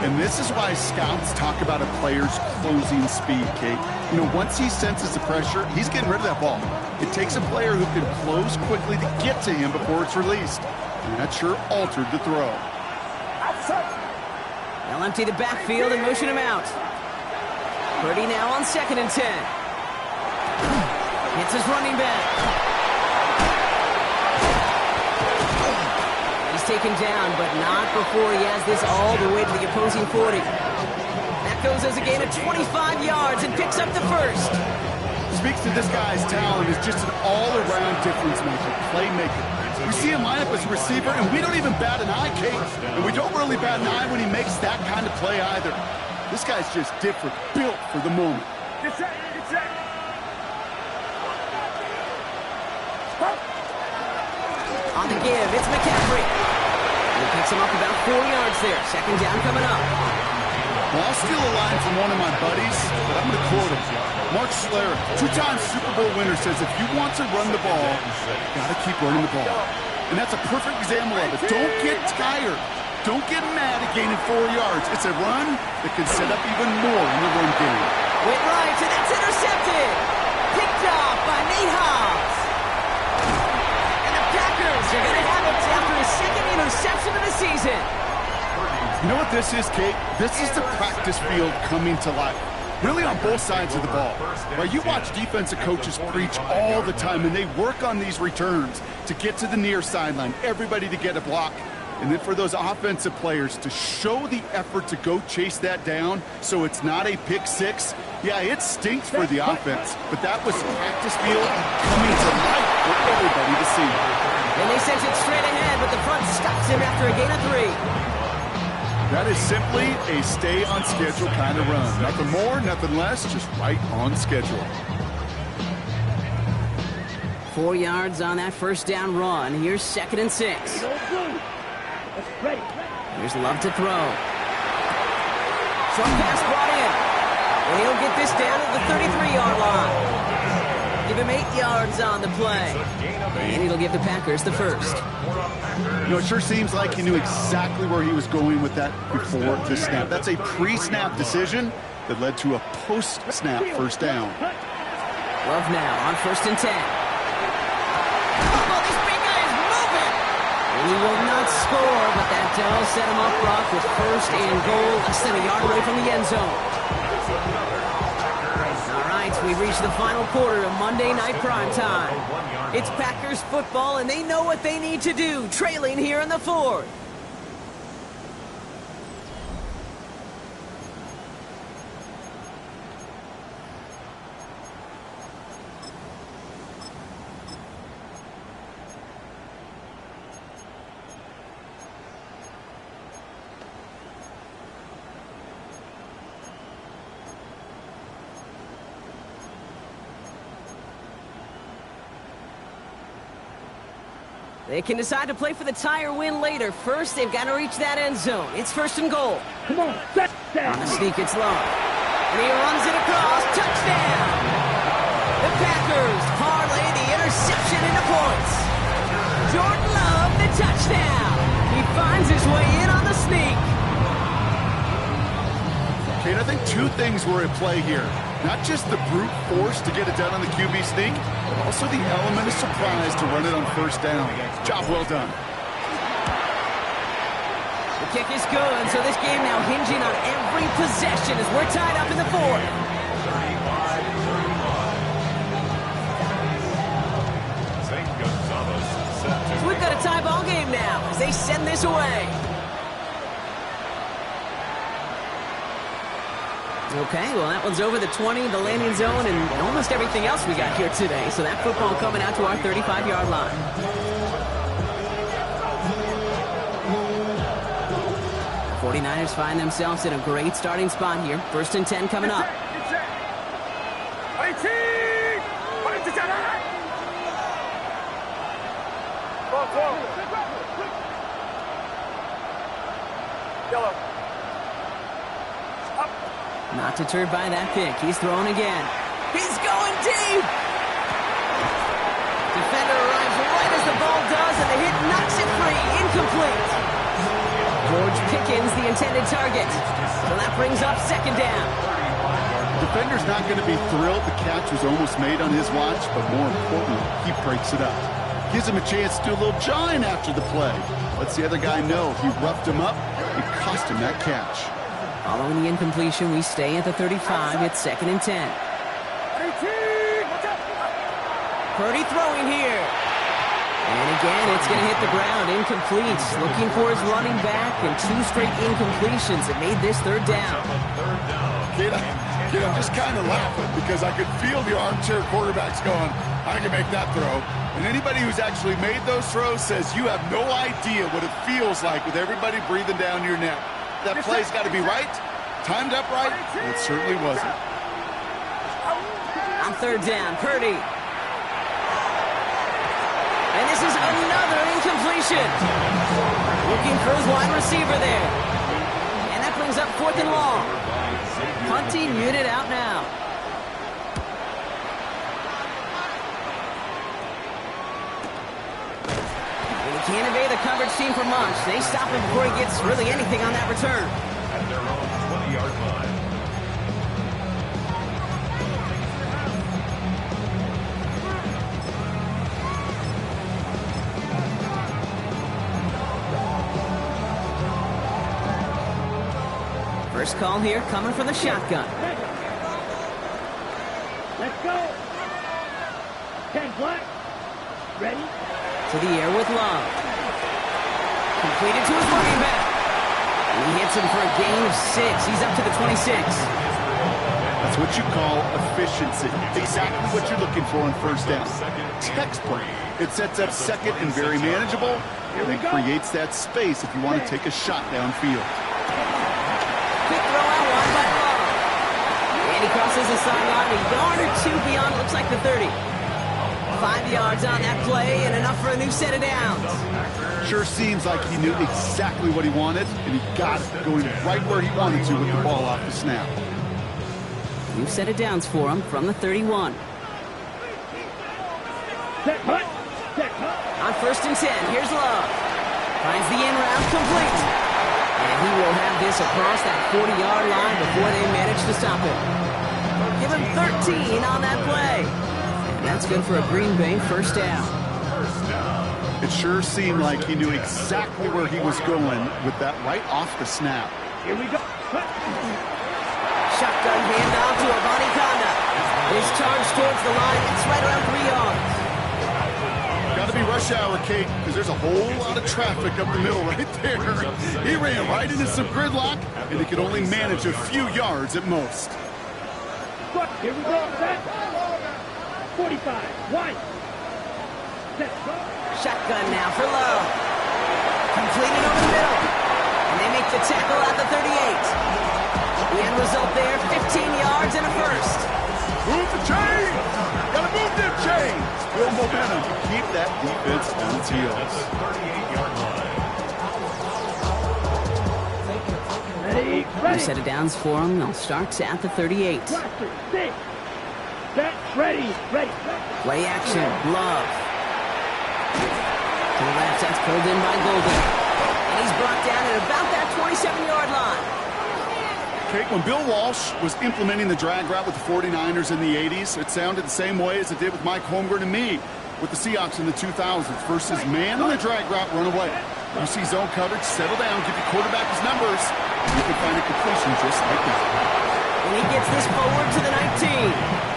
And this is why scouts talk about a player's closing speed, Kate. You know, once he senses the pressure, he's getting rid of that ball. It takes a player who can close quickly to get to him before it's released. And that sure altered the throw. They'll empty the backfield and motion him out. Purdy now on 2nd and 10. Hits his running back. Taken down, but not before he has this all the way to the opposing 40. That goes as a gain of 25 yards and picks up the first. Speaks to this guy's talent as just an all-around difference maker, playmaker. We see him line up as a receiver, and we don't even bat an eye, Kate. And we don't really bat an eye when he makes that kind of play either. This guy's just different, built for the moment. Get set. Get set. On the give, it's McCaffrey. He picks him up about 4 yards there. 2nd down coming up. Well, I'll steal a line from one of my buddies, but I'm going to quote him. Mark Schlereth, 2-time Super Bowl winner, says if you want to run the ball, you got to keep running the ball. And that's a perfect example of it. Don't get tired. Don't get mad at gaining 4 yards. It's a run that can set up even more in the run game. Went right, and that's intercepted. Picked off by Nate Hobbs. And the Packers are going to have it after his 2nd interception of the season. You know what this is, Kate? This is the practice field coming to life. Really on both sides of the ball. Right, you watch defensive coaches preach all the time, and they work on these returns to get to the near sideline, everybody to get a block. And then for those offensive players to show the effort to go chase that down so it's not a pick six. Yeah, it stinks for the offense, but that was practice field coming to life for everybody to see. And they sent it straight ahead, but the front stops him after a gain of 3. That is simply a stay-on-schedule kind of run. Nothing more, nothing less, just right on schedule. 4 yards on that 1st down run. Here's 2nd and 6. Ready. Here's Love to throw. Short pass brought in. And he'll get this down at the 33-yard line. Give him 8 yards on the play. And it'll give the Packers the first. You know, it sure seems like he knew exactly where he was going with that before the snap. That's a pre-snap decision that led to a post-snap 1st down. Love now on 1st and 10. Oh, this big guy is moving. And he will not can't score, but that does set him up, Brock, with first and goal, less than a yard away from the end zone. All right, we've reached the final quarter of Monday Night Primetime. It's Packers football, and they know what they need to do, trailing here in the fourth. They can decide to play for the tie or win later. First, they've got to reach that end zone. It's first and goal. Come on, set down. On the sneak, it's long. And he runs it across. Touchdown! The Packers parlay the interception into points. Jordan Love, the touchdown. He finds his way in on the sneak. Kate, I think two things were at play here. Not just the brute force to get it done on the QB sneak, but also the element of surprise to run it on first down. Job well done. The kick is good, so this game now hinging on every possession as we're tied up in the fourth. 35-31. So we've got a tie ball game now as they send this away. Okay, well, that one's over the 20, the landing zone, and almost everything else we got here today. So that football coming out to our 35-yard line. The 49ers find themselves in a great starting spot here. First and 10 coming up. Yellow. Not deterred by that pick. He's throwing again. He's going deep! Defender arrives right as the ball does, and the hit knocks it free. Incomplete. George Pickens, the intended target. So that brings up second down. Defender's not going to be thrilled the catch was almost made on his watch, but more importantly, he breaks it up. Gives him a chance to do a little jawing after the play. Lets the other guy know if he roughed him up, it cost him that catch. Following the incompletion, we stay at the 35. It's second and 10. Purdy throwing here. And again, it's going to hit the ground. Incomplete. Looking for his running back, and two straight incompletions that made this third down. Kid, I'm just kind of laughing because I could feel the armchair quarterbacks going, I can make that throw. And anybody who's actually made those throws says you have no idea what it feels like with everybody breathing down your neck. That play's got to be right, timed up right, and it certainly wasn't. On third down, Purdy. And this is another incompletion. Looking for his wide receiver there. And that brings up fourth and long. Punting unit out now. Can't evade the coverage team for much. They stop him before he gets really anything on that return. At their own 20-yard line. First call here coming from the shotgun. Let's go. 10 black. Ready? To the air with Love. Completed to his running back. And he hits him for a gain of 6. He's up to the 26. That's what you call efficiency. Exactly what you're looking for on first down. Textbook. It sets up second and very manageable, and it creates that space if you want to take a shot downfield. Quick throw out wide by Love. And he crosses the sideline a yard or two beyond, it looks like the 30. 5 yards on that play and enough for a new set of downs. Sure seems like he knew exactly what he wanted, and he got it going right where he wanted to with the ball off the snap. New set of downs for him from the 31. Set hut. Set hut. On first and 10, here's Love. Finds the in route complete. And he will have this across that 40-yard line before they manage to stop him. Give him 13 on that play. And that's good for a Green Bay first down. It sure seemed like he knew exactly where he was going with that right off the snap. Here we go. Shotgun handoff to Avani Conda. His charge towards the line. It's right around 3 yards. Got to be rush hour, Kate, because there's a whole lot of traffic up the middle right there. He ran right into some gridlock, and he could only manage a few yards at most. Here we go. Set. 45. One. Set. Shotgun now for Lowe. Completed over the middle. And they make the tackle at the 38. The end result there, 15 yards and a first. Move the chain! Gotta move them chains! Build momentum. Keep that defense on its heels. 38-yard line. Ready. New set of downs for them. They'll start at the 38. Cluster. 6. Set. Ready. Ready. Play action. Love. To the left, that's pulled in by Golden. And he's brought down at about that 27-yard line. Kate, when Bill Walsh was implementing the drag route with the 49ers in the 80s, it sounded the same way as it did with Mike Holmgren and me with the Seahawks in the 2000s versus man on the drag route, run away. You see zone coverage, settle down, give your quarterback his numbers, and you can find a completion just like that. And he gets this forward to the 19.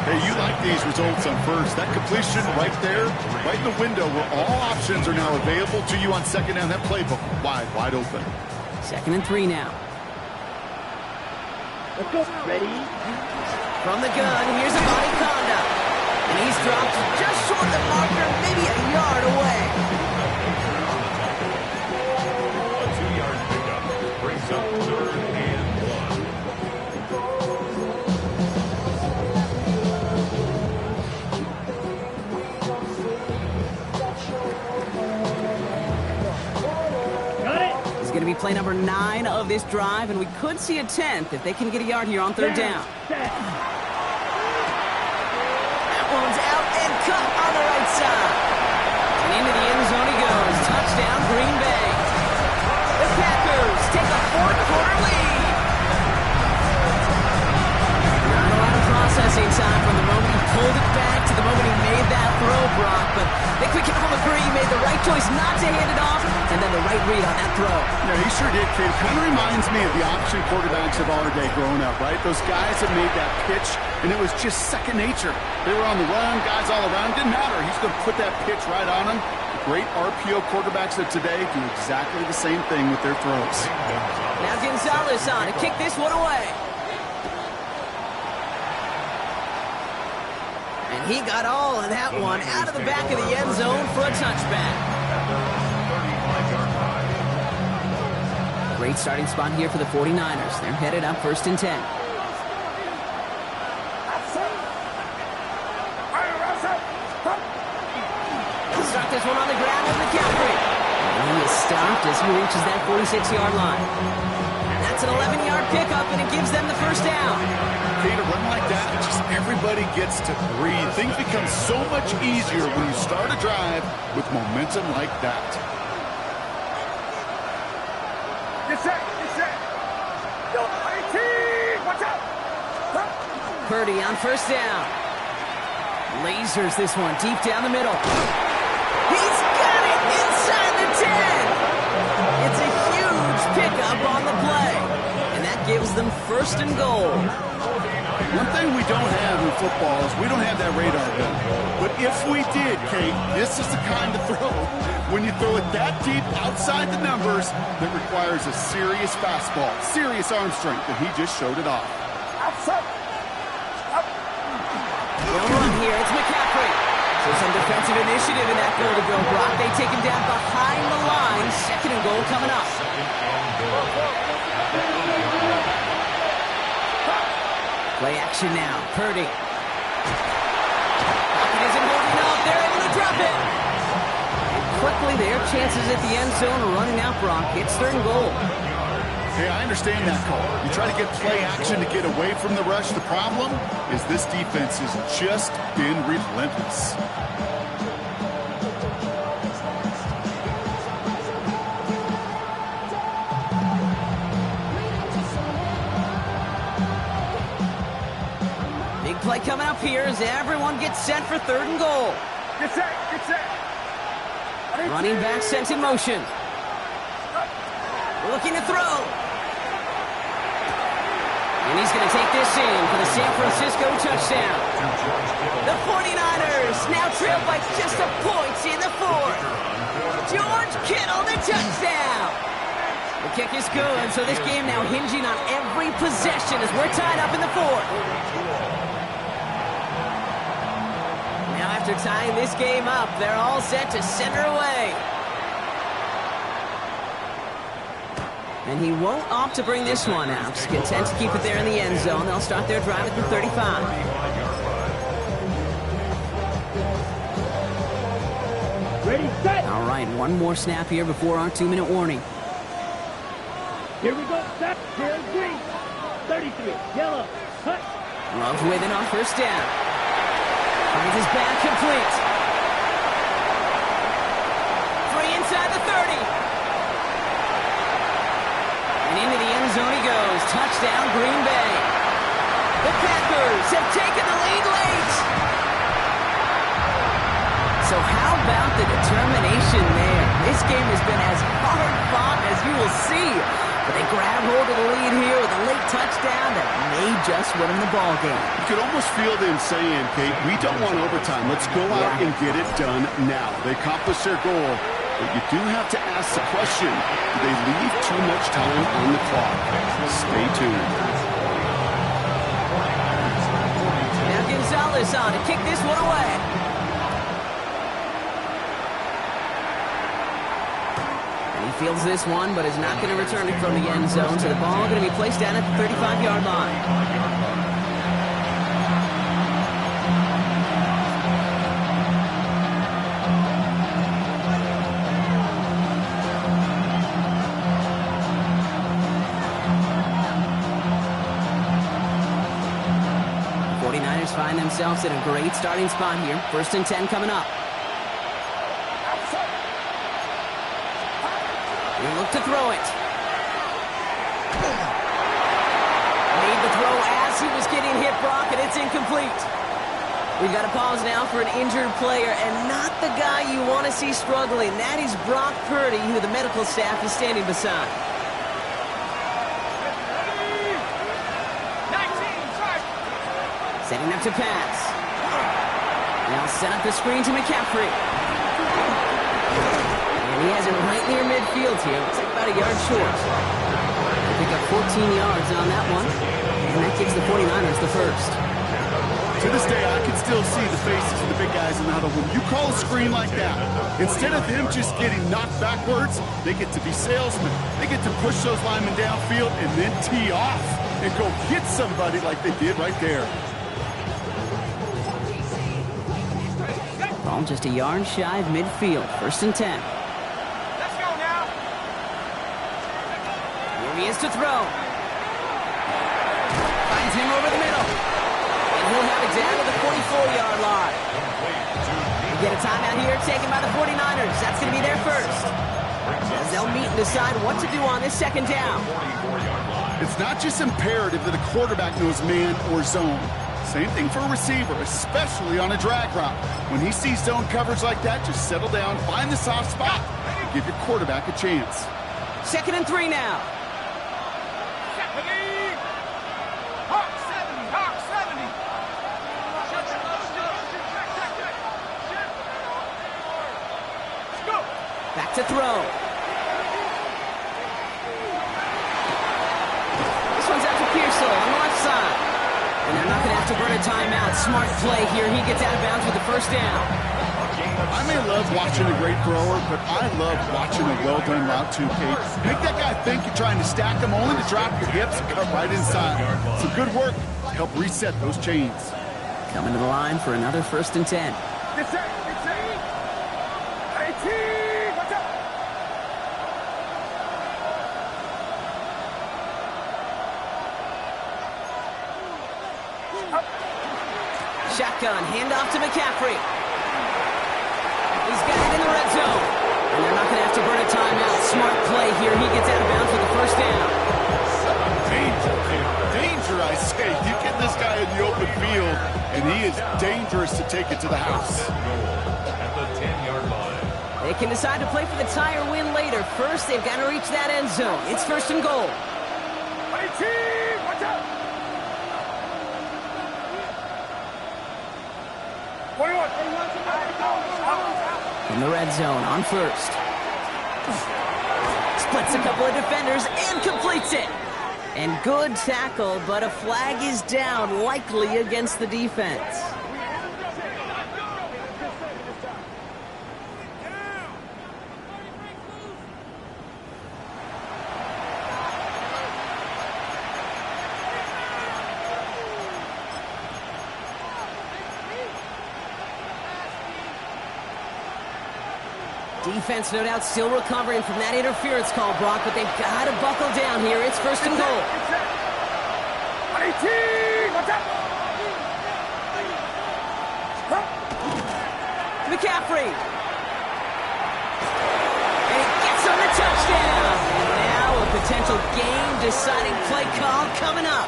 Hey, you like these results on first. That completion right there, right in the window where all options are now available to you on second down. That playbook wide open. 2nd and 3 now. Let's go. Ready. From the gun, here's Avani Conda. And he's dropped just short of the marker, maybe a yard away. A 2-yard pickup brings up 3rd and 1. Got it. He's going to be play number 9 of this drive, and we could see a 10th if they can get a yard here on 3rd down. Set. That one's out and cut on the right side. And into the end zone he goes. Touchdown, Green Bay. The Packers take a 4th-quarter lead. Not a lot of processing time from the moment he pulled it back to the moment he made that throw, Brock. But they quick will agree he made the right choice not to hand it off, and then the right read on that throw. Yeah, he sure did, Kate. Kind of reminds me of the option quarterbacks of our day growing up, right? Those guys that made that pitch, and it was just second nature. They were on the run, guys all around. Didn't matter. He's going to put that pitch right on them. The great RPO quarterbacks of today do exactly the same thing with their throws. Now Gonzalez on to kick this one away. And he got all of that one out of the back of the end zone for a touchback. Great starting spot here for the 49ers. They're headed up 1st and 10. Start this one on the ground with McCaffrey. And he is stopped as he reaches that 46-yard line. That's an 11-yard pickup, and it gives them the 1st down. Kate, a run like that, just everybody gets to breathe. Things become so much easier when you start a drive with momentum like that. Get set. Get set. Yo, 18. Watch out. Purdy on 1st down. Lasers this one deep down the middle. He's got it inside the 10. It's a huge pickup on the play. And that gives them 1st and goal. One thing we don't have in football is we don't have that radar gun. But if we did, Kate, this is the kind of throw, when you throw it that deep outside the numbers, that requires a serious fastball, serious arm strength, and he just showed it off. They'll run here. It's McCaffrey. So some defensive initiative in that goal to go, Brock. They take him down behind the line. 2nd and goal coming up. Play action now. Purdy. Pocket isn't holding up. They're able to drop it. And quickly, their chances at the end zone are running out, Brock. It's 3rd and goal. Hey, I understand that call. You try to get play action to get away from the rush. The problem is this defense has just been relentless. Big play coming up here as everyone gets set for 3rd and goal. Get set. Get set. Running back sent in motion. Looking to throw. And he's going to take this in for the San Francisco touchdown. The 49ers now trail by just a point in the fourth. George Kittle, the touchdown. The kick is good, so this game now hinging on every possession as we're tied up in the fourth. Now after tying this game up, they're all set to center away. And he won't opt to bring this one out. He's content to keep it there in the end zone. They'll start their drive at the 35. Ready, set. All right, one more snap here before our 2-minute warning. Here we go, set. Here, green. 33, yellow, cut. Love with it on first down. Finds his back complete. Free inside the 30. And into the end zone he goes. Touchdown, Green Bay. The Packers have taken the lead late. So how about the determination there? This game has been as hard fought as you will see. But they grab hold of the lead here with a late touchdown that may just win them the ball game. You could almost feel them saying, Kate, we don't want overtime. Let's go out and get it done now. They accomplished their goal. But you do have to ask the question, do they leave too much time on the clock? Stay tuned. Now Gonzalez on to kick this one away. And he fields this one, but is not going to return it from the end zone. So the ball going to be placed down at the 35-yard line. Find themselves in a great starting spot here. 1st and 10 coming up. They look to throw it. Made the throw as he was getting hit, Brock, and it's incomplete. We've got to pause now for an injured player, and not the guy you want to see struggling. That is Brock Purdy, who the medical staff is standing beside. Setting up to pass. Now set up the screen to McCaffrey. And he has it right near midfield here. Looks like about a yard short. They pick up 14 yards on that one. And that gives the 49ers the first. To this day, I can still see the faces of the big guys in the huddle. When you call a screen like that, instead of them just getting knocked backwards, they get to be salesmen. They get to push those linemen downfield and then tee off and go hit somebody like they did right there. Ball just a yard shy of midfield. 1st and 10. Let's go now. Here he is to throw. Finds him over the middle. And he'll have it down to the 44-yard line. We get a timeout here taken by the 49ers. That's going to be their first. As they'll meet and decide what to do on this 2nd down. It's not just imperative that a quarterback knows man or zone. Same thing for a receiver, especially on a drag route. When he sees zone coverage like that, just settle down, find the soft spot, and give your quarterback a chance. 2nd and 3 now. Hawk 70, Hawk 70. Let's go. Back to throw. This one's out to Pearsall on the left side. And they're not going to have to burn a timeout. Smart play here. He gets out of bounds with the 1st down. I may love watching a great thrower, but I love watching a well-done route too, Kate. Make that guy think you're trying to stack him, only to drop your hips and cut right inside. Some good work to help reset those chains. Coming to the line for another 1st and 10. It's 18. Watch out. Shotgun, handoff to McCaffrey. He's got it in the red zone. And they're not going to have to burn a timeout. Smart play here. He gets out of bounds with the 1st down. Danger, I say. You get this guy in the open field, and he is dangerous to take it to the house. At the 10-yard line. They can decide to play for the tie or win later. First, they've got to reach that end zone. It's first and goal. Watch out! 21. In the red zone on first. Splits a couple of defenders and completes it. And good tackle, but a flag is down, likely against the defense. Defense, no doubt, still recovering from that interference call, Brock, but they've got to buckle down here. It's first and goal. McCaffrey. And he gets on the touchdown. And now a potential game-deciding play call coming up.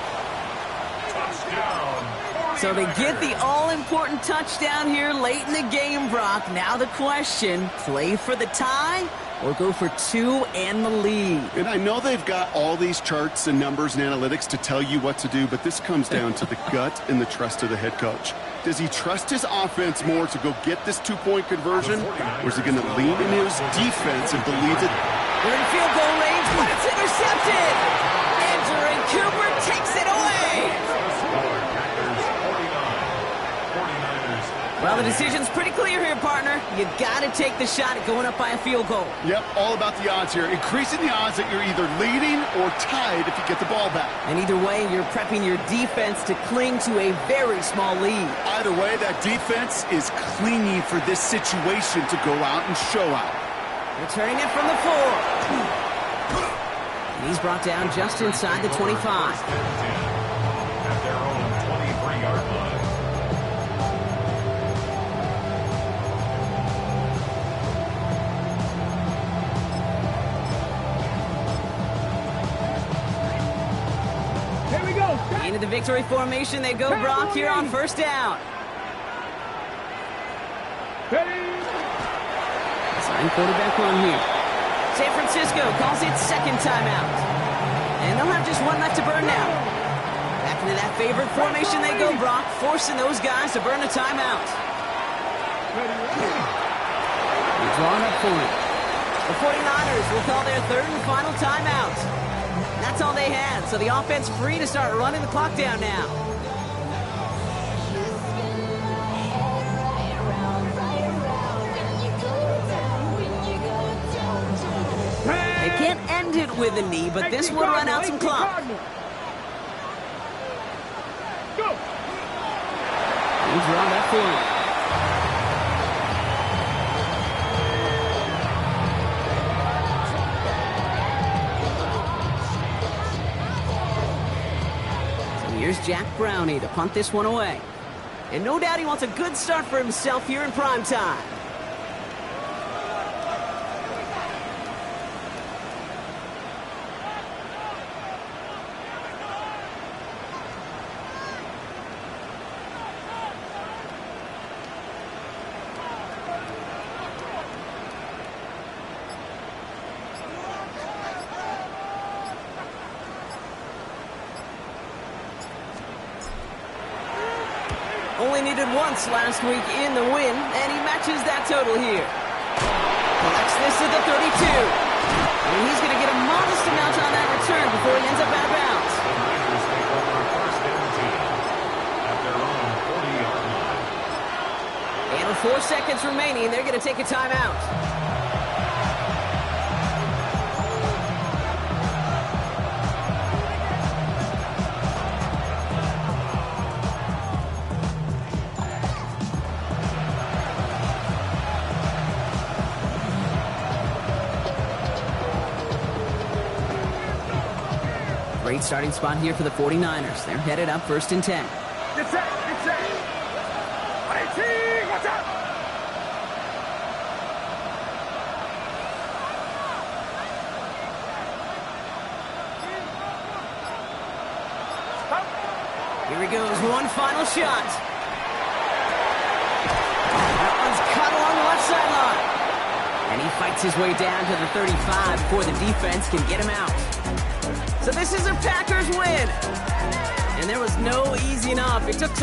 So they get the all-important touchdown here late in the game, Brock. Now the question, play for the tie or go for two and the lead? And I know they've got all these charts and numbers and analytics to tell you what to do, but this comes down to the gut and the trust of the head coach. Does he trust his offense more to go get this two-point conversion, or is he going to lean in his defense and believe that... They're in field goal range, but it's intercepted! Entering Cooper takes it away! Well, the decision's pretty clear here, partner. You got to take the shot at going up by a field goal. Yep, all about the odds here. Increasing the odds that you're either leading or tied if you get the ball back. And either way, you're prepping your defense to cling to a very small lead. Either way, that defense is clinging for this situation to go out and show out. Returning it from the 4. And he's brought down just inside the 25. At their own 23-yard line. Into the victory formation they go, Brock, here on first down. Sign quarterback on here. San Francisco calls it second timeout. And they'll have just one left to burn now. Back into that favorite formation they go, Brock, forcing those guys to burn a timeout. They're drawing up for it. The 49ers will call their third and final timeout. That's all they had, so the offense free to start running the clock down now. They can't end it with a knee, but this will run out some clock. He's drawn that for him. Here's Jack Brownie to punt this one away. And no doubt he wants a good start for himself here in prime time. Only needed once last week in the win, and he matches that total here. Collects this at the 32. And he's going to get a modest amount on that return before he ends up out of bounds. The Niners take over first and 10 at their own 40-yard line. And with 4 seconds remaining, they're going to take a timeout. Great starting spot here for the 49ers. They're headed up first and 10. Get set, get set. Watch out. Here he goes, one final shot. That one's cut along the left sideline. And fights his way down to the 35 before the defense can get him out. So this is a Packers win. And there was no easing up. It took some